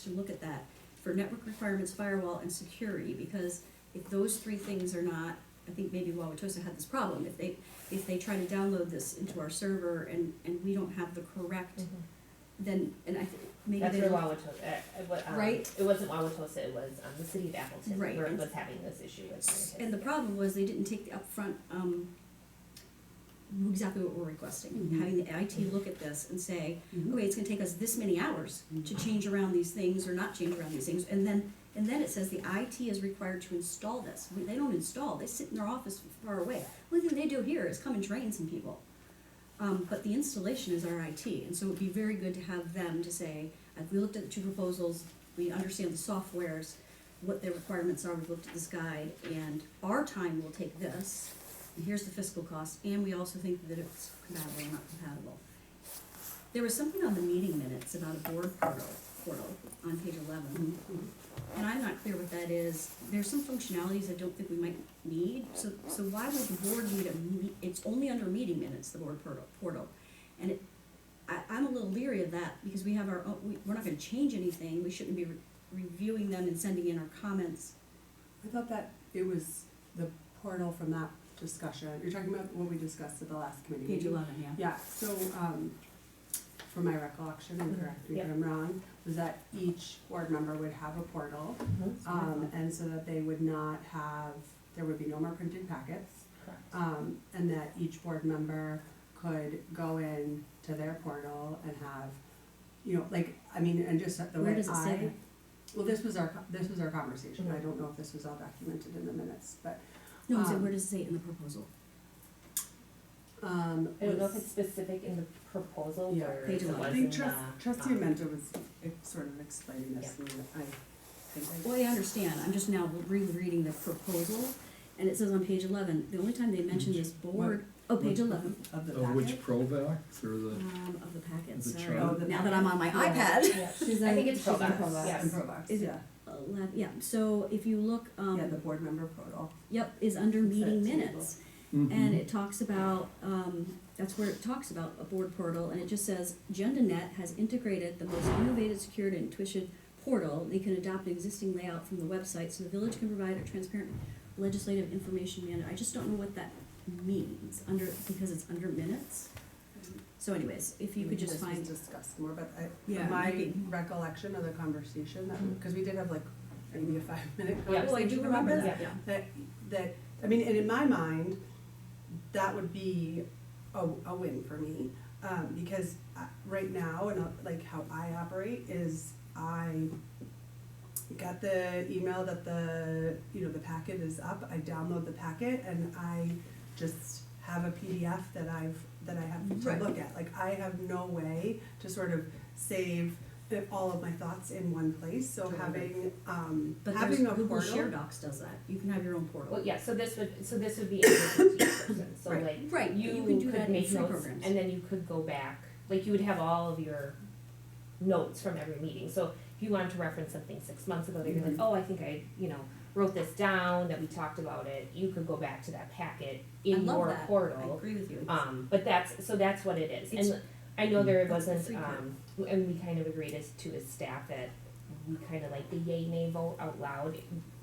to look at that for network requirements, firewall, and security, because if those three things are not, I think maybe Wauwatosa had this problem, if they try to download this into our server and we don't have the correct, then, and I think, maybe That's they where don't. Wauwatosa, Right. It wasn't Wauwatosa, it was, the city of Appleton, Right. where it was having this issue with. And the problem was they didn't take the upfront, exactly what we're requesting, having the IT look at this and say, okay, it's gonna take us this many hours to change around these things or not change around these things, and then it says the IT is required to install this. They don't install, they sit in their office far away. The only thing they do here is come and train some people. But the installation is our IT, and so it'd be very good to have them to say, we looked at the two proposals, we understand the softwares, what their requirements are, we've looked at this guide, and our time will take this, and here's the fiscal cost, and we also think that it's compatible or not compatible. There was something on the meeting minutes about a board portal on page 11, and I'm not clear what that is. There's some functionalities I don't think we might need, so why would the board need it's only under meeting minutes, the board portal, and I'm a little leery of that, because we have our own, we're not gonna change anything, we shouldn't be reviewing them and sending in our comments. I thought that it was the portal from that discussion, you're talking about what we discussed at the last committee Page meeting? 11, yeah. Yeah, so, from my recollection, and correct me if Yep. I'm wrong, was that each board member would have a portal, and so that they would not have, there would be no more printed packets, Correct. and that each board member could go in to their portal and have, you know, like, I mean, and just the Where way does it say that? well, this was our conversation, I don't know if this was all documented in the minutes, but, No, I'm saying, where does it say it in the proposal? I don't know if it's specific in the proposal Yeah. or Page if it 11. I was think in trustee the, Mento was sort of explaining this, and I think Well, I understand, I'm just now rereading the proposal, and it says on page 11, the only time they mention this board, page 11, of the Of packet. which Provax or the, of the packet, The sorry, chart? Oh, the now that I'm on my packet. iPad. yeah. She's I think it's she's in Provax, Provax, yes. in Provax, Is it- yeah. Yeah, so if you look, Yeah, the board member portal. yep, is under meeting That's minutes. Mhm. And it talks about, that's where it talks about a board portal, and it just says, AgendaNet has integrated the most innovative, secured, and intuitive portal. They can adopt an existing layout from the website, so the village can provide a transparent legislative information manner. I just don't know what that means, because it's under minutes. So anyways, if you could just This find, was discussed more, but Yeah, my maybe. recollection of the conversation, Mhm. because we did have like maybe a 5-minute Yeah. conversation oh, I do about remember this. that, yeah. That, I mean, and in my mind, that would be a win for me, because right now, and like how I operate is I got the email that the packet is up, I download the packet, and I just have a PDF that I have to Right. look at. Like, I have no way to sort of save all of my thoughts in one place, so Totally. having, But having a Google portal. Share Docs does that, you can have your own portal. Well, yeah, so this would be a person, so Right. like, Right, you you can do could that in make free notes, programs. and then you could go back, like, you would have all of your notes from every meeting, so if you wanted to reference something 6 months ago, that you're like, Mhm. oh, I think I, wrote this down, that we talked about it, you could go back to that packet in I love your that. I portal. agree with you. But that's what it is, It's- and I know there That's the wasn't, free part. and we kind of agreed as staff that we kind of like the yay nay vote out loud,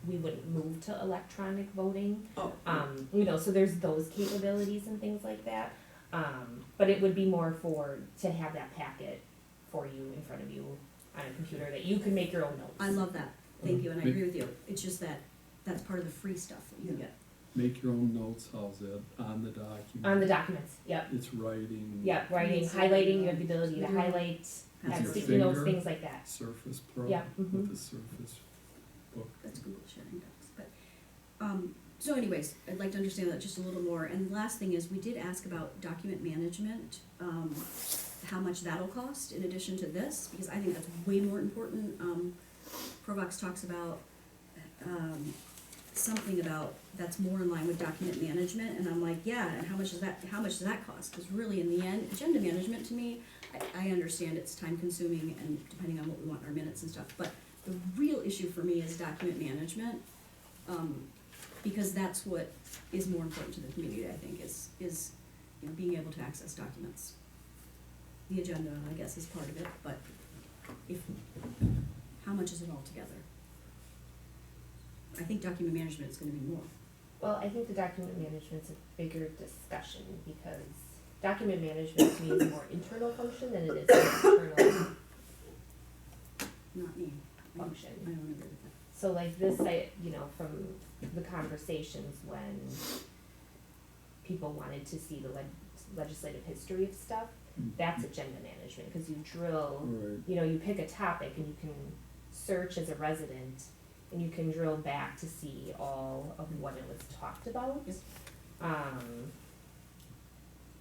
we wouldn't move to electronic voting. Oh, So there's those capabilities and things like that. But it would be more to have that packet for you in front of you on a computer that you can make your own notes. I love that, thank you, and I Mhm. agree with you, it's just that, that's part of the free stuff that you can get. make your own notes, how's that, on the document? On the documents, yep, It's writing. yep, writing, Yes. highlighting, you have the ability to Mhm. highlight, With have your sticky notes, finger. things like that. Surface Pro. Yeah, mhm. With the Surface book. That's Google Sharing Docs, but, so anyways, I'd like to understand that just a little more, and the last thing is, we did ask about document management, how much that'll cost in addition to this, because I think that's way more important. Provox talks about, something about that's more in line with document management, and I'm like, yeah, and how much does that cost? Because really, in the end, agenda management to me, I understand it's time consuming and depending on what we want in our minutes and stuff, but the real issue for me is document management, because that's what is more important to the community, I think, is being able to access documents. The agenda, I guess, is part of it, but how much is it all together? I think document management is gonna be more. Well, I think the document management's a bigger discussion because document management to me is a more internal function than it is an external Not me. I function. don't agree with that. So like this, from the conversations when people wanted to see the legislative history of stuff, that's agenda management, cause you drill, Right. you pick a topic and you can search as a resident and you can drill back to see all of what it was talked about. Yes.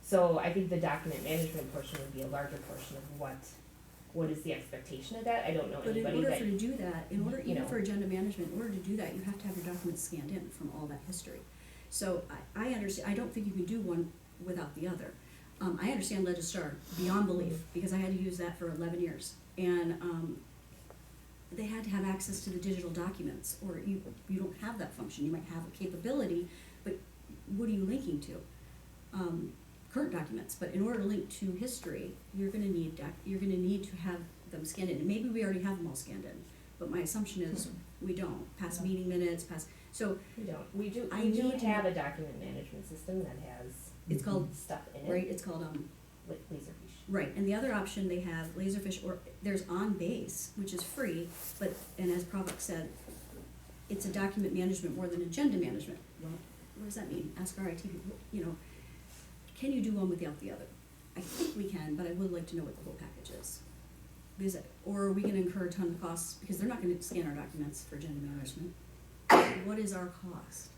So I think the document management portion would be a larger portion of what is the expectation of that. I don't know But in anybody order that, for to do that, you even know. for agenda management, in order to do that, you have to have your documents scanned in from all that history. So I understand, I don't think you can do one without the other. I understand Legistar beyond belief, because I had to use that for 11 years. And, they had to have access to the digital documents, or you don't have that function. You might have a capability, but what are you linking to? Current documents, but in order to link to history, you're gonna need to have them scanned in. And maybe we already have them all scanned in, but my assumption is we don't. Past meeting minutes, so we don't, we do need to- have a document management system that has it's called, stuff in it. right, it's called, Like Laserfish. right, and the other option they have, Laserfish, or there's OnBase, which is free, but, and as Pravak said, it's a document management more than agenda management. Well, what does that mean? Ask our IT people, can you do one without the other? I think we can, but I would like to know what the whole package is. Or are we gonna incur a ton of costs, because they're not gonna scan our documents for agenda management. What is our cost?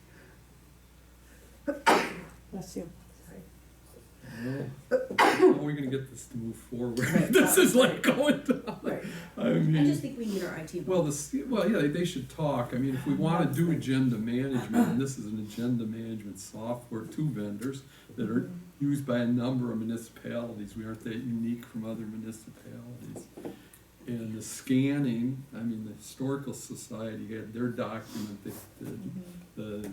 Bless you. Sorry. Well, how are we gonna get this to move forward? This is like going down. Right. I I mean, just think we need our IT well, involved. yeah, they should talk. I mean, if we wanna do agenda management, and this is an agenda management software, two vendors that are used by a number of municipalities, we aren't that unique from other municipalities. And the scanning, I mean, the Historical Society had their document, the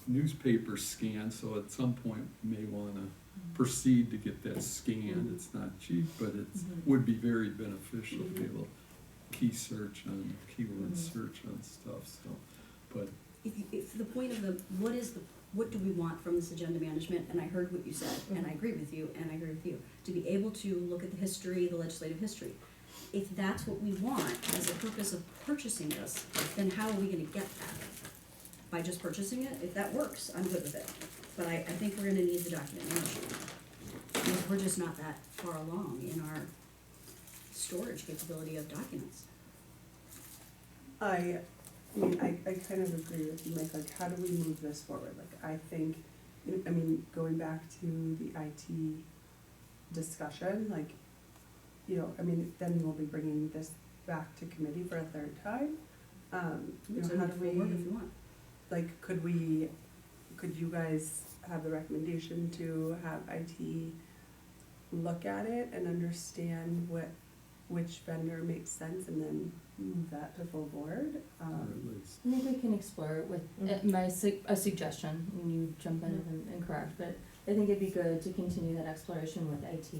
newspaper scan, so at some point we may wanna proceed to get that scanned. It's not cheap, but it would be very beneficial to be able to key search on, keyword search on stuff, so, but, If the point of what do we want from this agenda management, and I heard what you said, and I agree with you, to be able to look at the history, the legislative history. If that's what we want as a purpose of purchasing this, then how are we gonna get that? By just purchasing it? If that works, I'm good with it. But I think we're gonna need the document management. Because we're just not that far along in our storage capability of documents. I mean, I kind of agree with you, Mike, like, how do we move this forward? Like, I think, I mean, going back to the IT discussion, like, I mean, then we'll be bringing this back to committee for a third time. So How move do we, forward if you want. like, could you guys have the recommendation to have IT look at it and understand which vendor makes sense and then move that to full board? or at least, I think we can explore it with a suggestion, and you jump in if I'm incorrect, but I think it'd be good to continue that exploration with IT,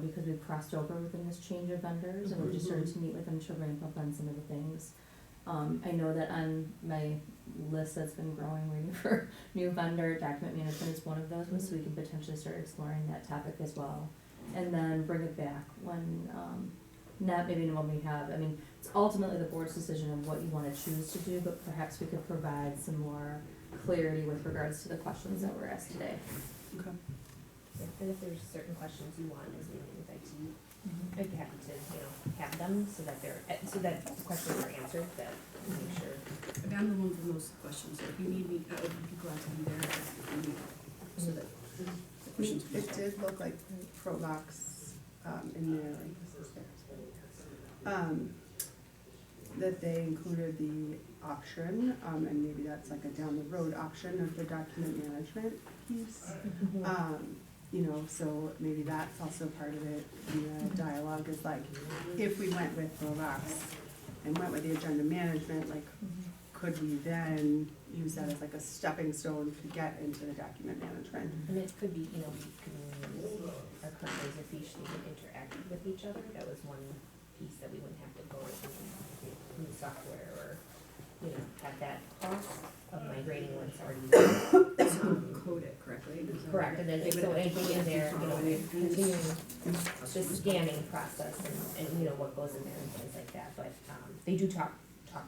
because we've crossed over within this change of vendors, and we've just started to meet with them to ramp up on some of the things. I know that on my list that's been growing, waiting for new vendor, document management is one of those, so we can potentially start exploring that topic as well. And then bring it back when, not maybe when we have, I mean, it's ultimately the board's decision of what you wanna choose to do, but perhaps we could provide some more clarity with regards to the questions that were asked today. Okay. And if there's certain questions you want as meeting with IT, I'd be happy to, have them so that the questions are answered, that make sure. I mean, I'm the one with the most questions, so if you need me, I would be glad to be there if you need, so that the questions. It did look like Provox, in their, that they included the option, and maybe that's like a down the road option of the document management piece. So maybe that's also part of it, in the dialogue is like, if we went with Provox and went with the agenda management, like, could we then use that as like a stepping stone to get into the document management? And it could be, we could use our current Laserfish, they could interact with each other, that was one piece that we wouldn't have to go new software or, you know, have that cost of migrating what's already there. Code it correctly. Is that Correct, and then, They would so have to anything code in it there, you know, properly. continuing the scanning process and, you know, what goes in there and things like that, but, they do talk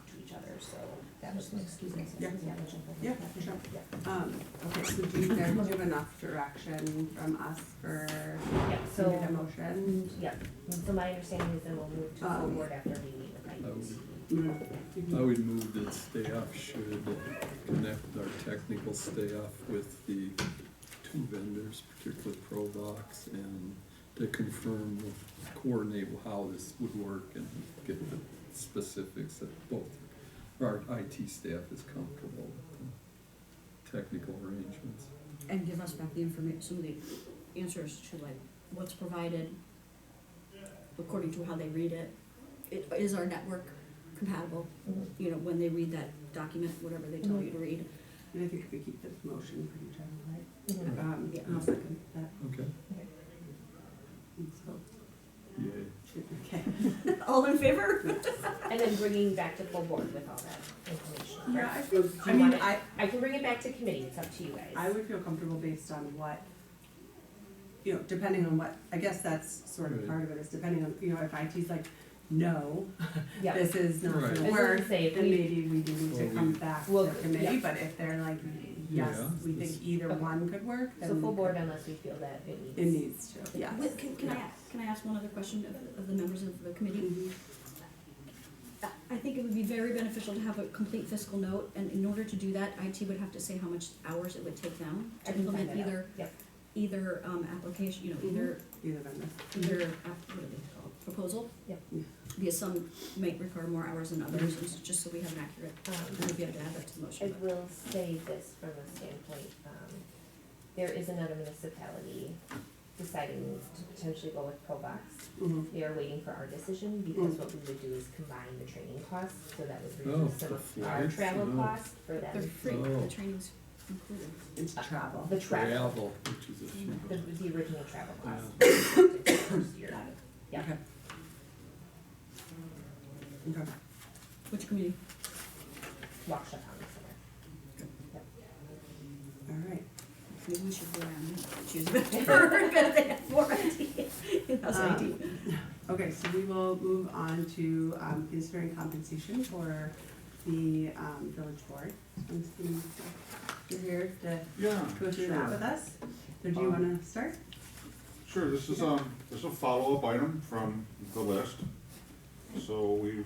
to each other, so that was my excuse me. Yeah. Yeah, for sure. Yeah. Okay, so do you guys have enough direction from us for Yeah, to so, get a motion? yeah, so my understanding is then we'll move to full board after we meet with IT. I would move that staff should connect our technical staff with the two vendors, particularly Provox, and to confirm, coordinate how this would work and get the specifics that both our IT staff is comfortable with the technical arrangements. And give us back the information, some of the answers to like what's provided according to how they read it. Is our network compatible? Mhm. You know, when they read that document, whatever they tell you to read. And I think if we keep this motion pretty general, right? Mhm. Yeah. I'll second that. Okay. And so, Yay. okay. All in favor? And then bringing back to full board with all that information. Yeah, correct? I feel, Do I you mean, want it- I can bring it back to committee, it's up to you guys. I would feel comfortable based on what, you know, depending on what, I guess that's sort of Right. part of it, is depending on, you know, if IT's like, no, Yeah. this is not Right. gonna I was gonna work, say, if then we- maybe we do need to Well, come we- back Well, to committee, yeah. but if they're like, yes, Yeah, we think this- either Okay. one could work, then. So full board unless we feel that it needs. It needs to, yes. Can I ask one other question of the members of the committee? Mhm. I think it would be very beneficial to have a complete fiscal note, and in order to do that, IT would have to say how much hours it would take them I to can find implement that out. either, Yep. either, application, you know, either, Either vendor. what are they called, proposal? Yep. Yeah. Because some might require more hours than others, and so just so we have an accurate, we'd be able to add that to the I motion. but- will say this from a standpoint, there is another municipality deciding to potentially go with Provox. Mhm. They are waiting for our decision, because what we would do is combine the training costs, so that would Oh, reduce some the of our flights, travel oh. costs for They're them. free, Oh. the training's included. It's travel. The travel, Which is a few. the original travel cost. Yeah. for the first year. Got it. Yeah. Okay. Okay. Which committee? Waukesha County Center. Yep. All right. Maybe we should go around and choose a vendor, because they have more IT, in-house IT. Okay, so we will move on to considering compensation for the village board. I'm assuming you're here to Yeah, go through sure. that with us. So do you wanna start? Sure, this is a follow-up item from the list. So we've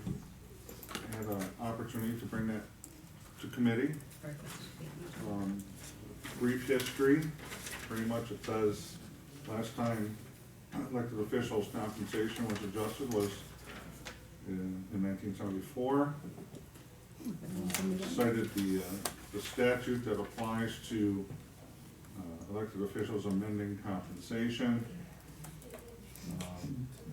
had an opportunity to bring that to committee. Brief history, pretty much it says, last time elected officials' compensation was adjusted was in 1974. Cited the statute that applies to elected officials amending compensation.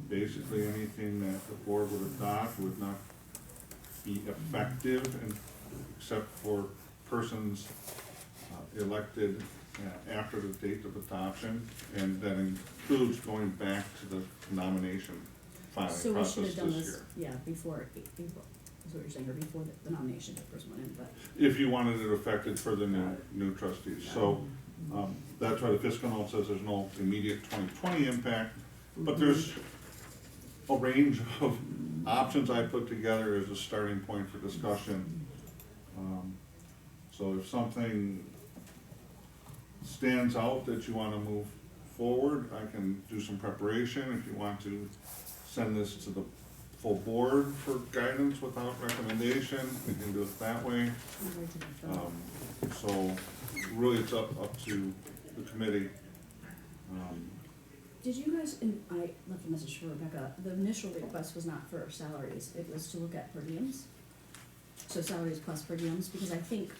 Basically, anything that the board would adopt would not be effective except for persons elected after the date of adoption, and that includes going back to the nomination filing So we should process have this done year. this, yeah, before April, is what you're saying, or before the nomination papers went in, but. If you wanted it effective for the new trustees. So, that's why the fiscal note says there's no immediate 2020 impact, but there's a range of options I put together as a starting point for discussion. So if something stands out that you wanna move forward, I can do some preparation. If you want to send this to the full board for guidance without recommendation, we can do it that way. So really it's up to the committee. Did you guys, and I left a message for Rebecca, the initial request was not for salaries, it was to look at per diems. So salaries plus per diems, because I think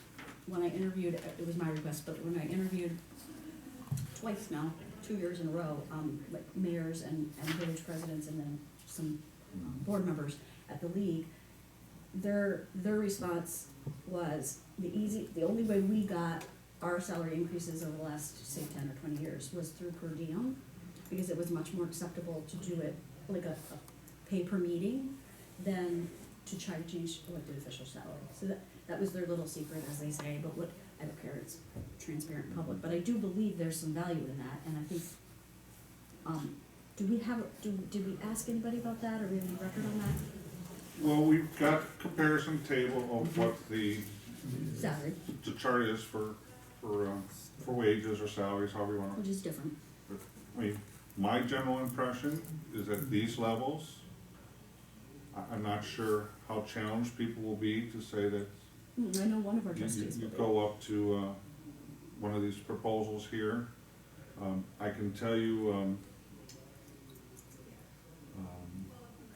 when I interviewed, it was my request, but when I interviewed twice now, 2 years in a row, like mayors and village presidents and then some board members at the league, their response was the only way we got our salary increases over the last, say, 10 or 20 years was through per diem, because it was much more acceptable to do it like a pay per meeting than to try to change elected official salary. So that was their little secret, as they say, but what, I don't care, it's transparent and public, but I do believe there's some value in that, and I think, did we ask anybody about that, or we have any record on that? Well, we've got comparison table of what the Salary, chart is for wages or salaries, however you wanna. which is different. I mean, my general impression is at these levels, I'm not sure how challenged people will be to say that I know one of our you trustees will be. go up to, one of these proposals here. I can tell you,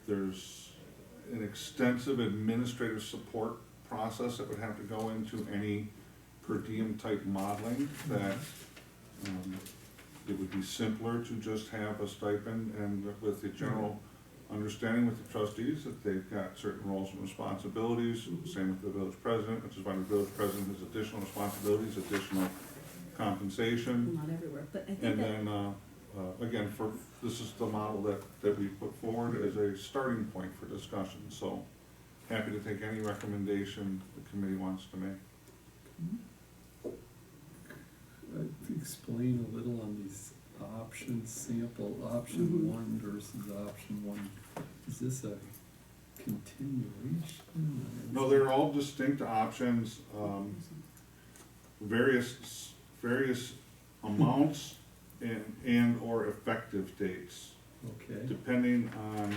there's an extensive administrative support process that would have to go into any per diem type modeling, that, it would be simpler to just have a stipend, and with the general understanding with the trustees that they've got certain roles and responsibilities, same with the village president, which is why the village president has additional responsibilities, additional compensation. Not everywhere, but I think And that, then, again, this is the model that we put forward as a starting point for discussion, so happy to take any recommendation the committee wants to make. Explain a little on these options, sample, option one versus option one. Is this a continuation? No, they're all distinct options, various amounts and or effective dates, Okay, depending on,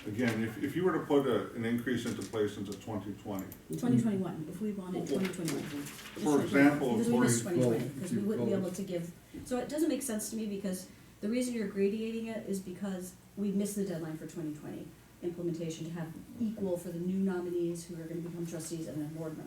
again, if you were to put an increase into place into 2020, 2021, if we wanted 2021. For example, Because we missed if 2020, you because we wouldn't be vote. able to give, so it doesn't make sense to me, because the reason you're gradating it is because we missed the deadline for 2020 implementation to have equal for the new nominees who are gonna become trustees and then board members.